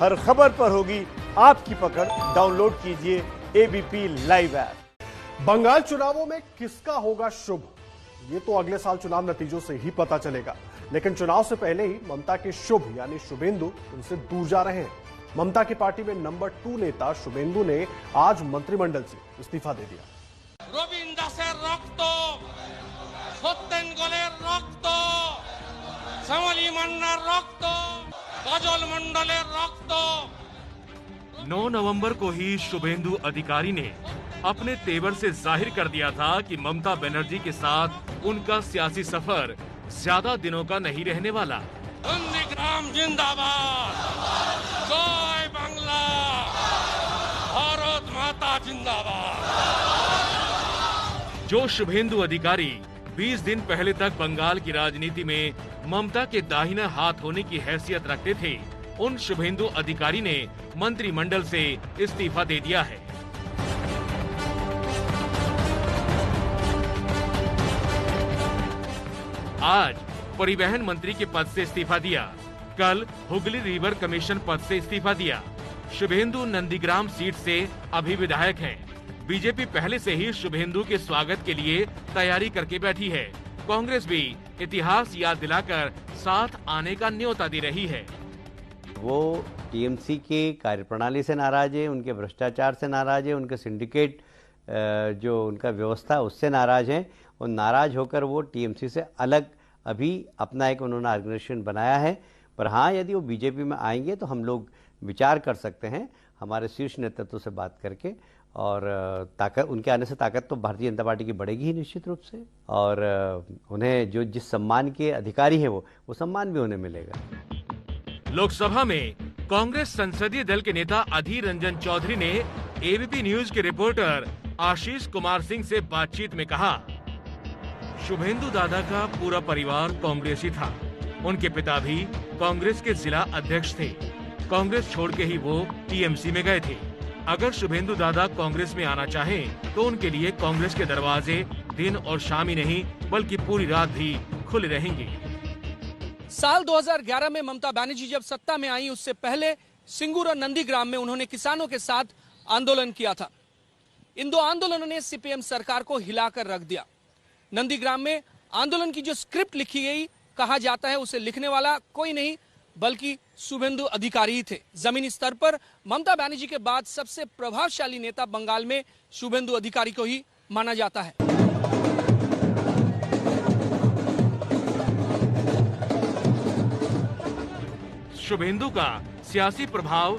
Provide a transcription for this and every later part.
हर खबर पर होगी आपकी पकड़। डाउनलोड कीजिए एबीपी लाइव ऐप। बंगाल चुनावों में किसका होगा शुभ, ये तो अगले साल चुनाव नतीजों से ही पता चलेगा। लेकिन चुनाव से पहले ही ममता के शुभ यानी शुभेंदु उनसे दूर जा रहे हैं। ममता की पार्टी में नंबर 2 नेता शुभेंदु ने आज मंत्रिमंडल से इस्तीफा दे दिया। রবীন দাসের রক্ত, সত্যেন গোলের রক্ত, শ্যামলী মান্নার রক্ত, গজল মন্ডলের রক্ত। 9 नवंबर को ही शुभेंदु अधिकारी ने अपने तेवर से जाहिर कर दिया था कि ममता बनर्जी के साथ उनका सियासी सफर ज्यादा दिनों का नहीं रहने वाला। नंदीग्राम जिंदाबाद, जय बांग्ला, भारत माता जिंदाबाद। जो शुभेंदु अधिकारी 20 दिन पहले तक बंगाल की राजनीति में ममता के दाहिने हाथ होने की हैसियत रखते थे, उन शुभेंदु अधिकारी ने मंत्रिमंडल से इस्तीफा दे दिया है। आज परिवहन मंत्री के पद से इस्तीफा दिया, कल हुगली रिवर कमीशन पद से इस्तीफा दिया। शुभेंदु नंदीग्राम सीट से अभी विधायक हैं। बीजेपी पहले से ही शुभेंदु के स्वागत के लिए तैयारी करके बैठी है। कांग्रेस भी इतिहास याद दिलाकर साथ आने का न्योता दे रही है। वो टीएमसी के कार्यप्रणाली से नाराज है, उनके भ्रष्टाचार से नाराज है, उनके सिंडिकेट जो उनका व्यवस्था उससे नाराज हैं और नाराज होकर वो टीएमसी से अलग अभी अपना एक उन्होंने ऑर्गेनाइजेशन बनाया है। पर हाँ, यदि वो बीजेपी में आएंगे तो हम लोग विचार कर सकते हैं हमारे शीर्ष नेतृत्व से बात करके, और ताकत उनके आने से ताकत तो भारतीय जनता पार्टी की बढ़ेगी ही निश्चित रूप से, और उन्हें जो जिस सम्मान के अधिकारी हैं वो सम्मान भी उन्हें मिलेगा। लोकसभा में कांग्रेस संसदीय दल के नेता अधीर रंजन चौधरी ने एबीपी न्यूज के रिपोर्टर आशीष कुमार सिंह से बातचीत में कहा, शुभेंदु दादा का पूरा परिवार कांग्रेसी था। उनके पिता भी कांग्रेस के जिला अध्यक्ष थे। कांग्रेस छोड़ के ही वो टीएमसी में गए थे। अगर शुभेंदु दादा कांग्रेस में आना चाहें तो उनके लिए कांग्रेस के दरवाजे दिन और शाम ही नहीं बल्कि पूरी रात भी खुले रहेंगे। साल 2011 में ममता बनर्जी जब सत्ता में आई, उससे पहले सिंगूर और नंदीग्राम में उन्होंने किसानों के साथ आंदोलन किया था। इन दो आंदोलनों ने सीपीएम सरकार को हिलाकर रख दिया। नंदीग्राम में आंदोलन की जो स्क्रिप्ट लिखी गई, कहा जाता है उसे लिखने वाला कोई नहीं बल्कि शुभेंदु अधिकारी ही थे। जमीनी स्तर पर ममता बनर्जी के बाद सबसे प्रभावशाली नेता बंगाल में शुभेंदु अधिकारी को ही माना जाता है। शुभेंदु का सियासी प्रभाव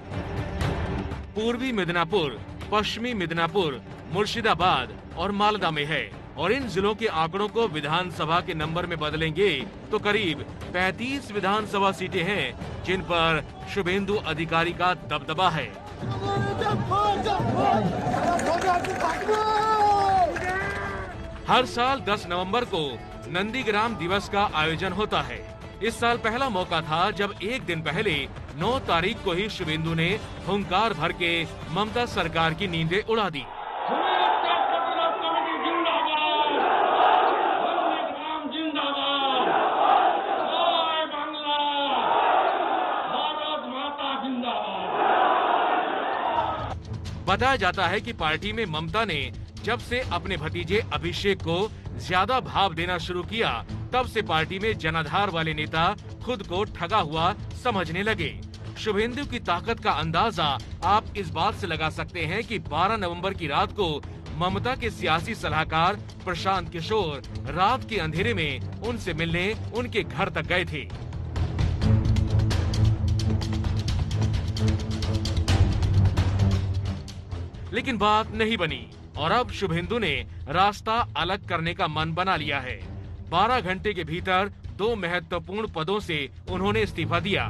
पूर्वी मिदनापुर, पश्चिमी मिदनापुर, मुर्शिदाबाद और मालदा में है, और इन जिलों के आंकड़ों को विधानसभा के नंबर में बदलेंगे तो करीब 35 विधानसभा सीटें हैं जिन पर शुभेंदु अधिकारी का दबदबा है। हर साल 10 नवंबर को नंदीग्राम दिवस का आयोजन होता है। इस साल पहला मौका था जब एक दिन पहले 9 तारीख को ही शुभेंदु ने हुंकार भर के ममता सरकार की नींदें उड़ा दी। बताया जाता है कि पार्टी में ममता ने जब से अपने भतीजे अभिषेक को ज्यादा भाव देना शुरू किया, तब से पार्टी में जनाधार वाले नेता खुद को ठगा हुआ समझने लगे। शुभेंदु की ताकत का अंदाजा आप इस बात से लगा सकते हैं कि 12 नवंबर की रात को ममता के सियासी सलाहकार प्रशांत किशोर रात के अंधेरे में उनसे मिलने उनके घर तक गए थे। लेकिन बात नहीं बनी और अब शुभेंदु ने रास्ता अलग करने का मन बना लिया है। 12 घंटे के भीतर 2 महत्वपूर्ण पदों से उन्होंने इस्तीफा दिया।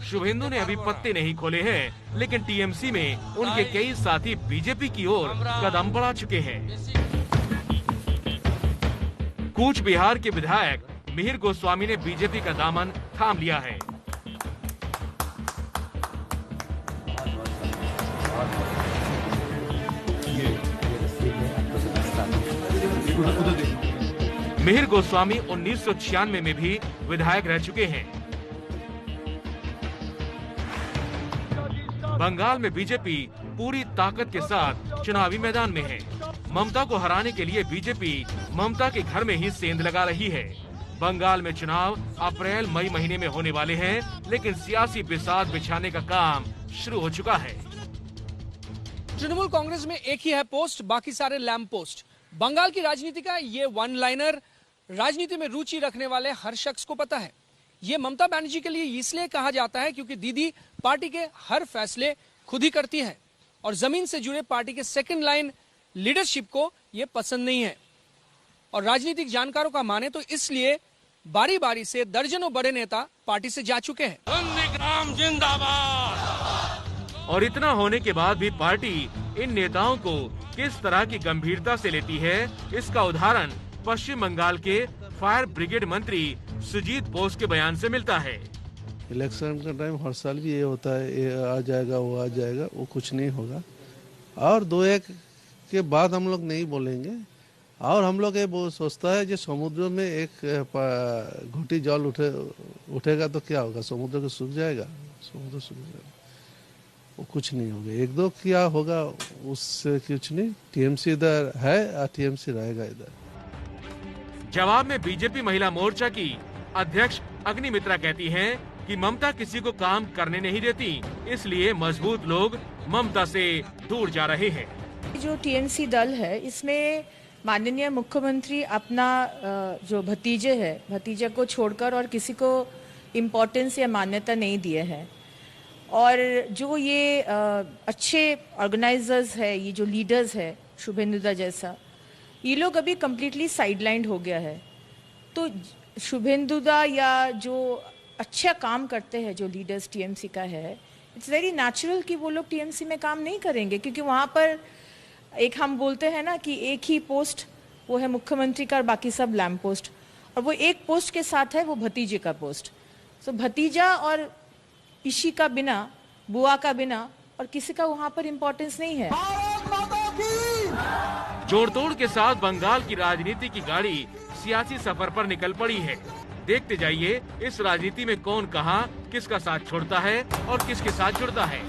शुभेंदु ने अभी पत्ते नहीं खोले हैं, लेकिन टीएमसी में उनके कई साथी बीजेपी की ओर कदम बढ़ा चुके हैं। कूच बिहार के विधायक मिहिर गोस्वामी ने बीजेपी का दामन थाम लिया है। मिहिर गोस्वामी 1996 में भी विधायक रह चुके हैं। बंगाल में बीजेपी पूरी ताकत के साथ चुनावी मैदान में है। ममता को हराने के लिए बीजेपी ममता के घर में ही सेंध लगा रही है। बंगाल में चुनाव अप्रैल मई महीने में होने वाले हैं, लेकिन सियासी बिसात बिछाने का काम शुरू हो चुका है। तृणमूल कांग्रेस में एक ही है पोस्ट, बाकी सारे लैंप पोस्ट। बंगाल की राजनीति का ये वन लाइनर राजनीति में रुचि रखने वाले हर शख्स को पता है। ये ममता बनर्जी के लिए इसलिए कहा जाता है क्योंकि दीदी पार्टी के हर फैसले खुद ही करती है और जमीन से जुड़े पार्टी के सेकंड लाइन लीडरशिप को ये पसंद नहीं है। और राजनीतिक जानकारों का माने तो इसलिए बारी बारी से दर्जनों बड़े नेता पार्टी से जा चुके हैं। नंदीग्राम जिंदाबाद। और इतना होने के बाद भी पार्टी इन नेताओं को किस तरह की गंभीरता से लेती है, इसका उदाहरण पश्चिम बंगाल के फायर ब्रिगेड मंत्री सुजीत बोस के बयान से मिलता है। इलेक्शन का टाइम हर साल भी ये होता है, ये आ जाएगा वो आ जाएगा, वो कुछ नहीं होगा। और 2-1 के बाद हम लोग नहीं बोलेंगे। और हम लोग ये सोचता है कि समुद्र में एक घुटी जल उठेगा तो क्या होगा, समुद्र को सूख जाएगा, समुद्र सूख जाएगा, वो कुछ नहीं होगा। 1-2 क्या होगा उससे कुछ नहीं। टीएमसी इधर है और टीएमसी रहेगा इधर। जवाब में बीजेपी महिला मोर्चा की अध्यक्ष अग्निमित्रा कहती हैं कि ममता किसी को काम करने नहीं देती, इसलिए मजबूत लोग ममता से दूर जा रहे हैं। जो टीएमसी दल है इसमें माननीय मुख्यमंत्री अपना जो भतीजे को छोड़कर और किसी को इम्पोर्टेंस या मान्यता नहीं दिए हैं। और जो ये अच्छे ऑर्गेनाइजर्स है, ये जो लीडर्स है शुभेंदुदा जैसा, ये लोग अभी कम्प्लीटली साइडलाइंड हो गया है। तो शुभेंदुदा या जो अच्छा काम करते हैं जो लीडर्स टीएमसी का है, इट्स वेरी नेचुरल कि वो लोग टीएमसी में काम नहीं करेंगे, क्योंकि वहाँ पर एक हम बोलते हैं ना कि एक ही पोस्ट वो है मुख्यमंत्री का और बाकी सब लैंप पोस्ट, और वो एक पोस्ट के साथ है वो भतीजे का पोस्ट। तो भतीजा और इशी का बिना, बुआ का बिना और किसी का वहाँ पर इम्पोर्टेंस नहीं है। जोड़ तोड़ के साथ बंगाल की राजनीति की गाड़ी सियासी सफर पर निकल पड़ी है। देखते जाइए इस राजनीति में कौन कहां किसका साथ छोड़ता है और किसके साथ जुड़ता है।